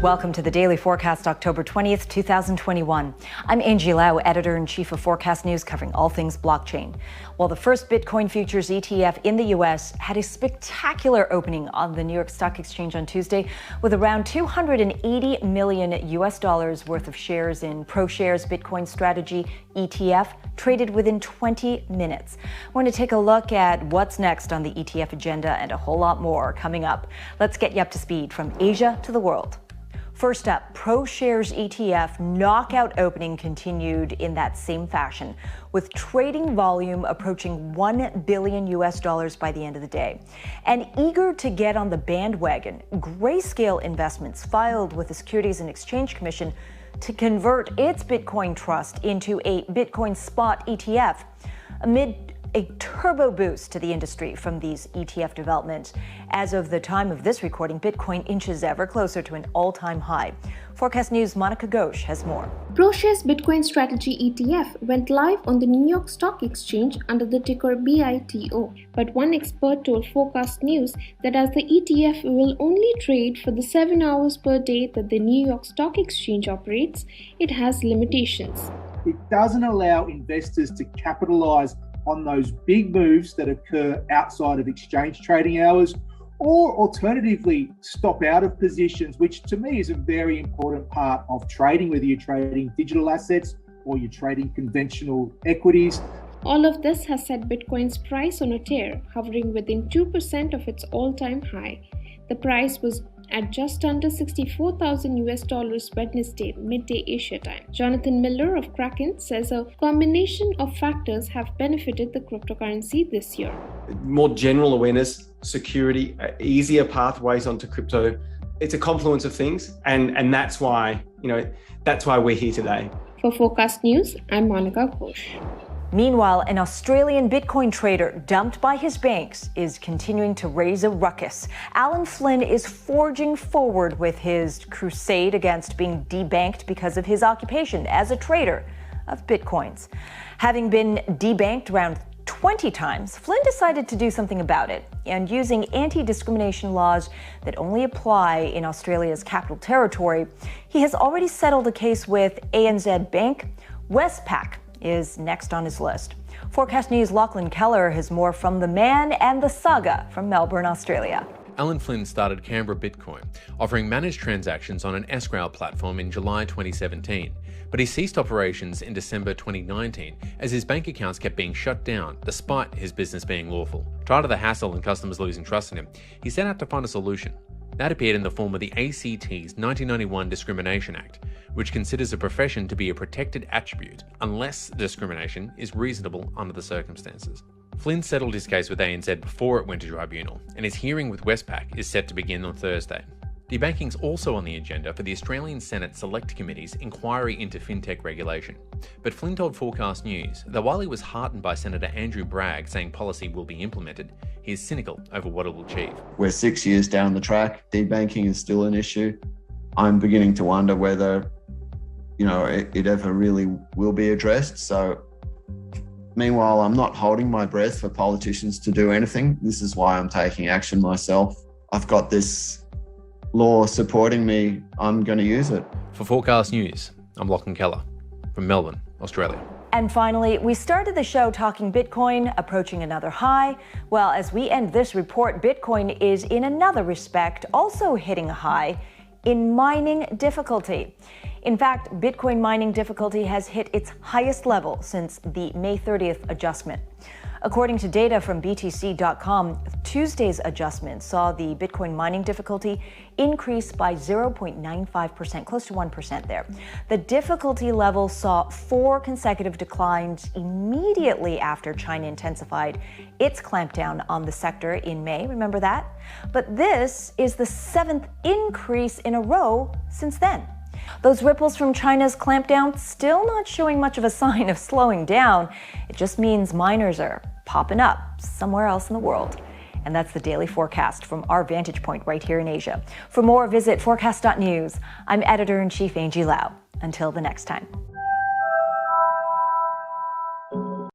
Welcome to the Daily Forkast, October 20th, 2021. I'm Angie Lau, Editor-in-Chief of Forecast News, covering all things blockchain. Well, the first Bitcoin futures ETF in the U.S. had a spectacular opening on the New York Stock Exchange on Tuesday, with around $280 million worth of shares in Proshares Bitcoin Strategy ETF traded within 20 minutes. We're going to take a look at what's next on the ETF agenda and a whole lot more coming up. Let's get you up to speed from Asia to the world. First up, Proshares ETF knockout opening continued in that same fashion, with trading volume approaching $1 billion by the end of the day. And eager to get on the bandwagon, Grayscale Investments filed with the Securities and Exchange Commission to convert its Bitcoin trust into a Bitcoin spot ETF amid a turbo boost to the industry from these ETF developments. As of the time of this recording, Bitcoin inches ever closer to an all-time high. Forecast News' Monica Ghosh has more. Proshares Bitcoin Strategy ETF went live on the New York Stock Exchange under the ticker BITO. But one expert told Forecast News that as the ETF will only trade for the 7 hours per day that the New York Stock Exchange operates, it has limitations. It doesn't allow investors to capitalize on those big moves that occur outside of exchange trading hours, or alternatively stop out of positions, which to me is a very important part of trading, whether you're trading digital assets or you're trading conventional equities. All of this has set Bitcoin's price on a tear, hovering within 2% of its all-time high. The price was at just under $64,000 Wednesday, midday Asia time. Jonathan Miller of KRAKEN says a combination of factors have benefited the cryptocurrency this year. More general awareness, security, easier pathways onto crypto. It's a confluence of things, and that's why we're here today. For Forecast News, I'm Monica Ghosh. Meanwhile, an Australian Bitcoin trader dumped by his banks is continuing to raise a ruckus. Alan Flynn is forging forward with his crusade against being debanked because of his occupation as a trader of Bitcoins. Having been debanked around 20 times, Flynn decided to do something about it, and using anti-discrimination laws that only apply in Australia's Capital Territory, he has already settled a case with ANZ Bank. Westpac is next on his list. Forecast News' Lachlan Keller has more from the man and the saga from Melbourne, Australia. Alan Flynn started Canberra Bitcoin, offering managed transactions on an escrow platform in July 2017. But he ceased operations in December 2019 as his bank accounts kept being shut down despite his business being lawful. Tired of the hassle and customers losing trust in him, he set out to find a solution. That appeared in the form of the ACT's 1991 Discrimination Act, which considers a profession to be a protected attribute unless discrimination is reasonable under the circumstances. Flynn settled his case with ANZ before it went to tribunal, and his hearing with Westpac is set to begin on Thursday. Debanking's also on the agenda for the Australian Senate Select Committee's inquiry into fintech regulation. But Flynn told Forecast News that while he was heartened by Senator Andrew Bragg saying policy will be implemented, he is cynical over what it will achieve. We're 6 years down the track. Debanking is still an issue. I'm beginning to wonder whether, it ever really will be addressed. So meanwhile, I'm not holding my breath for politicians to do anything. This is why I'm taking action myself. I've got this law supporting me. I'm going to use it. For Forecast News, I'm Lachlan Keller from Melbourne, Australia. And finally, we started the show talking Bitcoin approaching another high. Well, as we end this report, Bitcoin is in another respect also hitting a high in mining difficulty. In fact, Bitcoin mining difficulty has hit its highest level since the May 30th adjustment. According to data from BTC.com, Tuesday's adjustment saw the Bitcoin mining difficulty increase by 0.95%, close to 1% there. The difficulty level saw 4 consecutive declines immediately after China intensified its clampdown on the sector in May. Remember that? But this is the 7th increase in a row since then. Those ripples from China's clampdown still not showing much of a sign of slowing down. It just means miners are popping up somewhere else in the world. And that's the Daily Forkast from our vantage point right here in Asia. For more, visit forecast.news. I'm Editor-in-Chief Angie Lau. Until the next time.